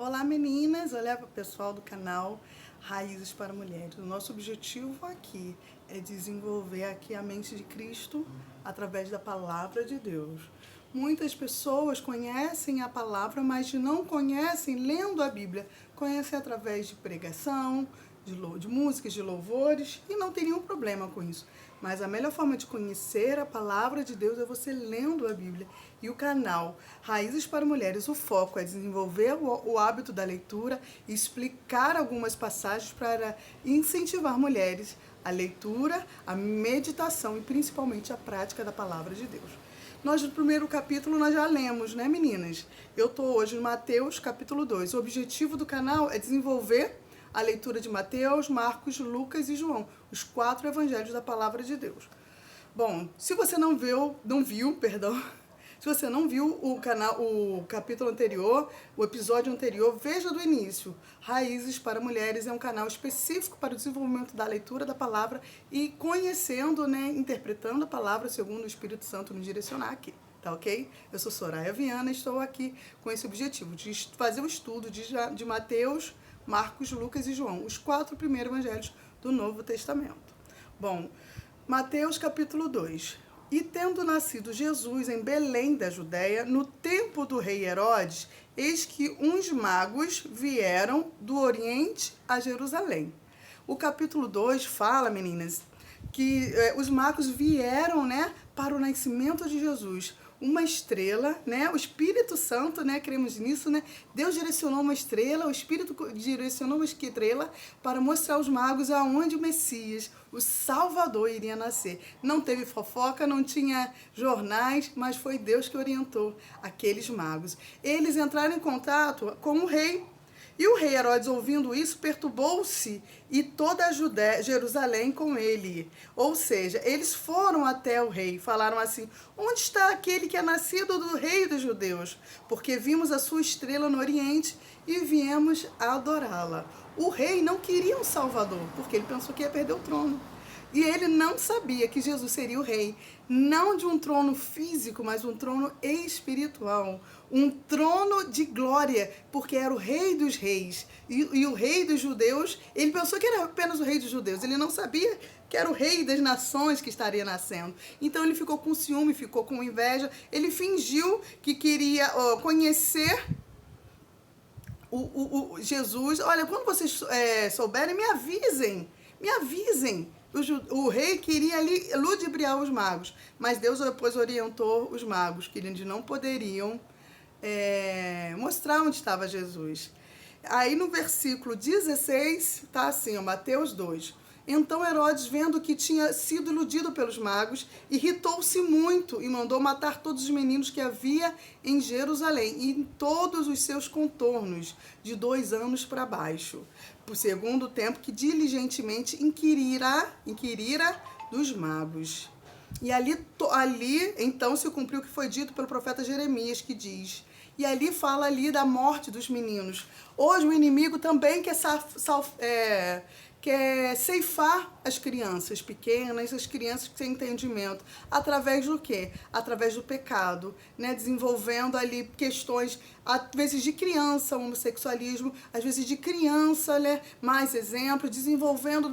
Olá meninas, olá para o pessoal do canal Raízes para Mulheres. O nosso objetivo aqui é desenvolver aqui a mente de Cristo através da palavra de Deus. Muitas pessoas conhecem a palavra, mas não conhecem lendo a Bíblia. Conhecem através de pregação, de músicas, de louvores, e não tem nenhum problema com isso. Mas a melhor forma de conhecer a palavra de Deus é você lendo a Bíblia. E o canal Raízes para Mulheres, o foco é desenvolver o hábito da leitura e explicar algumas passagens para incentivar mulheres a leitura, a meditação e principalmente a prática da palavra de Deus. Nós, no primeiro capítulo, nós já lemos, né, meninas? Eu estou hoje no Mateus, capítulo 2. O objetivo do canal é desenvolver a leitura de Mateus, Marcos, Lucas e João, os 4 evangelhos da palavra de Deus. Bom, se você não viu, se você não viu o capítulo anterior, o episódio anterior, veja do início. Raízes para Mulheres é um canal específico para o desenvolvimento da leitura da palavra e conhecendo, né, interpretando a palavra segundo o Espírito Santo nos direcionar aqui. Tá ok? Eu sou Soraya Viana e estou aqui com esse objetivo de fazer o estudo de Mateus, Marcos, Lucas e João, os 4 primeiros evangelhos do Novo Testamento. Bom, Mateus capítulo 2. E tendo nascido Jesus em Belém da Judéia, no tempo do rei Herodes, eis que uns magos vieram do Oriente a Jerusalém. O capítulo 2 fala, meninas, que os magos vieram, né, para o nascimento de Jesus. Uma estrela, né? O Espírito Santo, né? Cremos nisso, né? Deus direcionou uma estrela, o Espírito direcionou uma estrela para mostrar aos magos aonde o Messias, o Salvador, iria nascer. Não teve fofoca, não tinha jornais, mas foi Deus que orientou aqueles magos. Eles entraram em contato com o rei. E o rei Herodes, ouvindo isso, perturbou-se e toda a Judéia, Jerusalém com ele. Ou seja, eles foram até o rei e falaram assim: onde está aquele que é nascido do rei dos judeus? Porque vimos a sua estrela no Oriente e viemos adorá-la. O rei não queria um salvador, porque ele pensou que ia perder o trono. E ele não sabia que Jesus seria o rei, não de um trono físico, mas um trono espiritual, um trono de glória, porque era o rei dos reis. E o rei dos judeus, ele pensou que era apenas o rei dos judeus, ele não sabia que era o rei das nações que estaria nascendo. Então ele ficou com ciúme, ficou com inveja, ele fingiu que queria conhecer Jesus. Olha, quando vocês souberem, me avisem. O rei queria ali ludibriar os magos, mas Deus depois orientou os magos que eles não poderiam mostrar onde estava Jesus. Aí no versículo 16, tá assim, ó, Mateus 2. Então Herodes, vendo que tinha sido iludido pelos magos, irritou-se muito e mandou matar todos os meninos que havia em Jerusalém e em todos os seus contornos, de 2 anos para baixo, por segundo o tempo que diligentemente inquirira dos magos. E ali então se cumpriu o que foi dito pelo profeta Jeremias, que diz... E ali fala ali da morte dos meninos. Hoje o inimigo também quer ceifar as crianças pequenas, as crianças sem entendimento. Através do quê? Através do pecado, né? Desenvolvendo ali questões, às vezes de criança, homossexualismo, às vezes de criança, né? Mais exemplo, desenvolvendo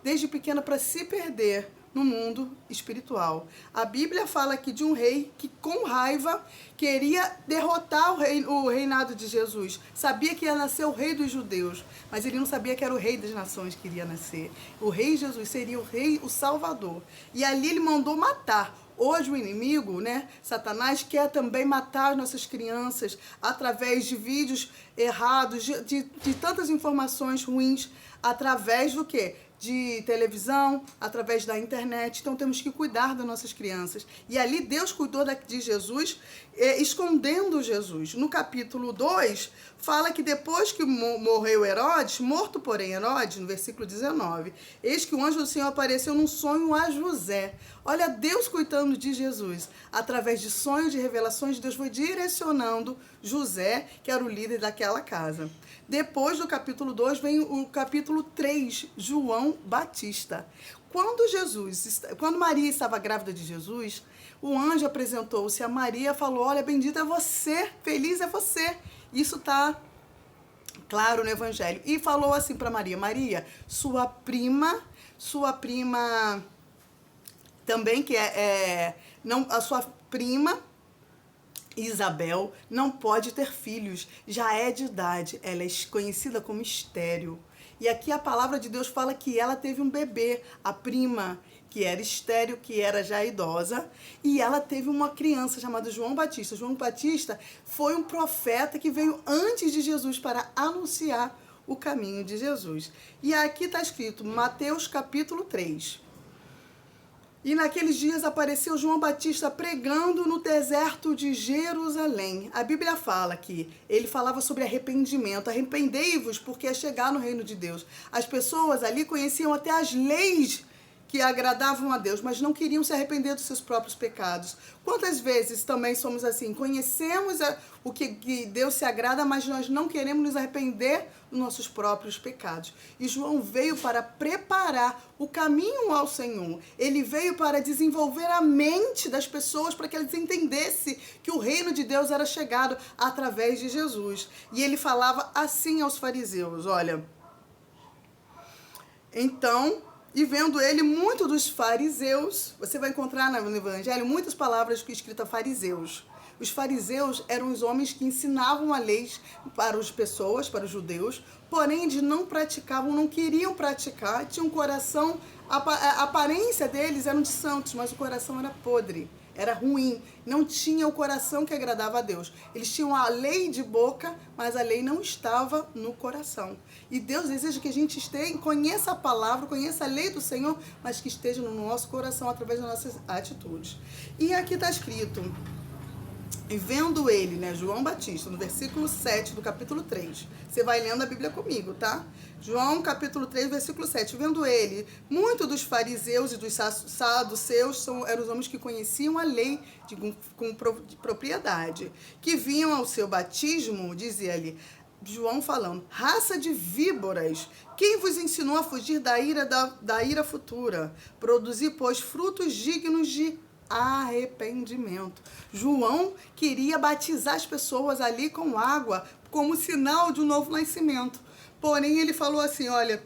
desde pequena para se perder no mundo espiritual. A Bíblia fala aqui de um rei que com raiva queria derrotar o reinado de Jesus. Sabia que ia nascer o rei dos judeus, mas ele não sabia que era o rei das nações que iria nascer. O rei Jesus seria o rei, o Salvador. E ali ele mandou matar. Hoje o inimigo, né, Satanás, quer também matar as nossas crianças através de vídeos errados, de tantas informações ruins, através do quê? De televisão, através da internet. Então temos que cuidar das nossas crianças. E ali Deus cuidou de Jesus, escondendo Jesus. No capítulo 2, fala que depois que morreu Herodes, morto porém Herodes, no versículo 19, eis que o anjo do Senhor apareceu num sonho a José. Olha, Deus cuidando de Jesus. Através de sonhos, de revelações, Deus foi direcionando José, que era o líder daquela casa. Depois do capítulo 2 vem o capítulo 3, João Batista. Quando Maria estava grávida de Jesus, o anjo apresentou-se a Maria e falou: olha, bendita é você, feliz é você. Isso está claro no Evangelho. E falou assim para Maria: Maria, sua prima também, que não, a sua prima Isabel não pode ter filhos, já é de idade, ela é conhecida como estéril. E aqui a palavra de Deus fala que ela teve um bebê, a prima, que era estéril, que era já idosa, e ela teve uma criança chamada João Batista. João Batista foi um profeta que veio antes de Jesus para anunciar o caminho de Jesus. E aqui está escrito, Mateus capítulo 3. E naqueles dias apareceu João Batista pregando no deserto de Jerusalém. A Bíblia fala que ele falava sobre arrependimento. Arrependei-vos, porque é chegar no reino de Deus. As pessoas ali conheciam até as leis que agradavam a Deus, mas não queriam se arrepender dos seus próprios pecados. Quantas vezes também somos assim? Conhecemos o que Deus se agrada, mas nós não queremos nos arrepender dos nossos próprios pecados. E João veio para preparar o caminho ao Senhor. Ele veio para desenvolver a mente das pessoas para que eles entendessem que o reino de Deus era chegado através de Jesus. E ele falava assim aos fariseus, olha, então, e vendo ele, muito dos fariseus, você vai encontrar no Evangelho muitas palavras escritas fariseus. Os fariseus eram os homens que ensinavam a lei para as pessoas, para os judeus, porém eles não praticavam, não queriam praticar, tinham um coração, a aparência deles eram de santos, mas o coração era podre, era ruim, não tinha o coração que agradava a Deus. Eles tinham a lei de boca, mas a lei não estava no coração. E Deus deseja que a gente conheça a palavra, conheça a lei do Senhor, mas que esteja no nosso coração através das nossas atitudes. E aqui está escrito, e vendo ele, né, João Batista, no versículo 7 do capítulo 3. Você vai lendo a Bíblia comigo, tá? João capítulo 3, versículo 7. Vendo ele, muitos dos fariseus e dos saduceus eram os homens que conheciam a lei com propriedade, que vinham ao seu batismo, dizia-lhe, João falando, raça de víboras, quem vos ensinou a fugir da ira futura? Produzir, pois, frutos dignos de arrependimento. João queria batizar as pessoas ali com água como sinal de um novo nascimento. Porém, ele falou assim, olha,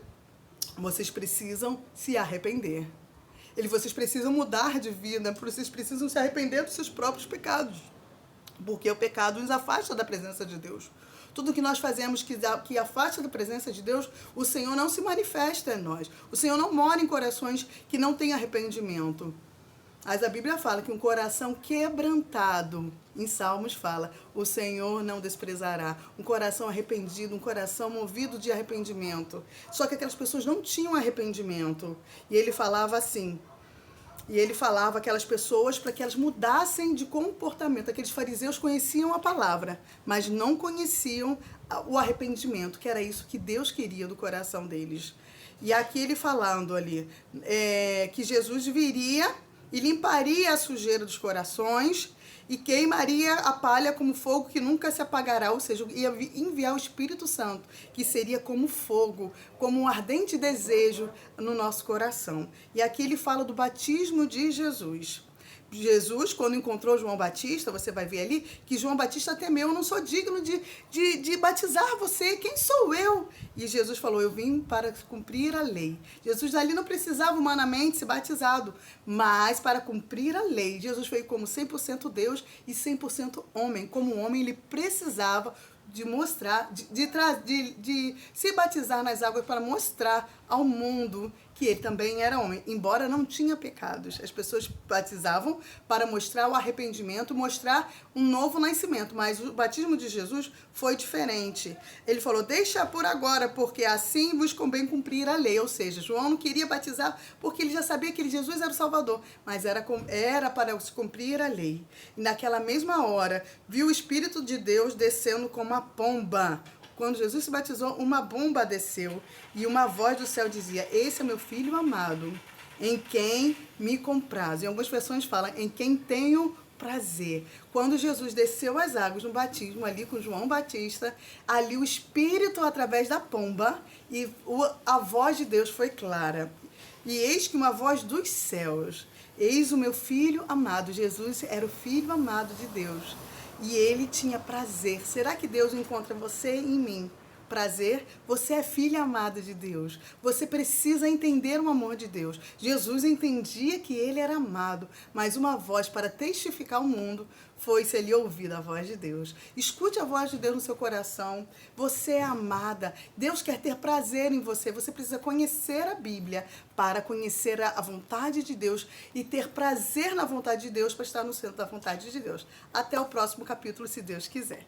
vocês precisam se arrepender. Vocês precisam mudar de vida, vocês precisam se arrepender dos seus próprios pecados. Porque o pecado nos afasta da presença de Deus. Tudo que nós fazemos que afasta da presença de Deus, o Senhor não se manifesta em nós. O Senhor não mora em corações que não têm arrependimento. Mas a Bíblia fala que um coração quebrantado, em Salmos fala, o Senhor não desprezará. Um coração arrependido, um coração movido de arrependimento. Só que aquelas pessoas não tinham arrependimento. E ele falava assim, aquelas pessoas para que elas mudassem de comportamento. Aqueles fariseus conheciam a palavra, mas não conheciam o arrependimento, que era isso que Deus queria do coração deles. E aqui ele falando ali, que Jesus viria e limparia a sujeira dos corações e queimaria a palha como fogo que nunca se apagará, ou seja, ia enviar o Espírito Santo, que seria como fogo, como um ardente desejo no nosso coração. E aqui ele fala do batismo de Jesus. Jesus, quando encontrou João Batista, você vai ver ali, que João Batista temeu, eu não sou digno de batizar você, quem sou eu? E Jesus falou, eu vim para cumprir a lei. Jesus ali não precisava humanamente ser batizado, mas para cumprir a lei. Jesus veio como 100% Deus e 100% homem. Como homem, ele precisava de mostrar, de se batizar nas águas para mostrar ao mundo que ele também era homem, embora não tinha pecados. As pessoas batizavam para mostrar o arrependimento, mostrar um novo nascimento, mas o batismo de Jesus foi diferente. Ele falou, deixa por agora, porque assim vos convém cumprir a lei. Ou seja, João não queria batizar porque ele já sabia que Jesus era o Salvador, mas era para se cumprir a lei. E naquela mesma hora, viu o Espírito de Deus descendo como uma pomba. Quando Jesus se batizou, uma bomba desceu e uma voz do céu dizia, esse é meu filho amado, em quem me comprazo. Em algumas versões falam, em quem tenho prazer. Quando Jesus desceu as águas no batismo, ali com João Batista, ali o Espírito através da pomba e a voz de Deus foi clara. E eis que uma voz dos céus, eis o meu filho amado. Jesus era o filho amado de Deus. e ele tinha prazer. Será que Deus encontra você em mim? Prazer, você é filha amada de Deus. Você precisa entender o amor de Deus. Jesus entendia que ele era amado, mas uma voz para testificar ao mundo foi se ele ouvir a voz de Deus. Escute a voz de Deus no seu coração. Você é amada. Deus quer ter prazer em você. Você precisa conhecer a Bíblia para conhecer a vontade de Deus e ter prazer na vontade de Deus para estar no centro da vontade de Deus. Até o próximo capítulo, se Deus quiser.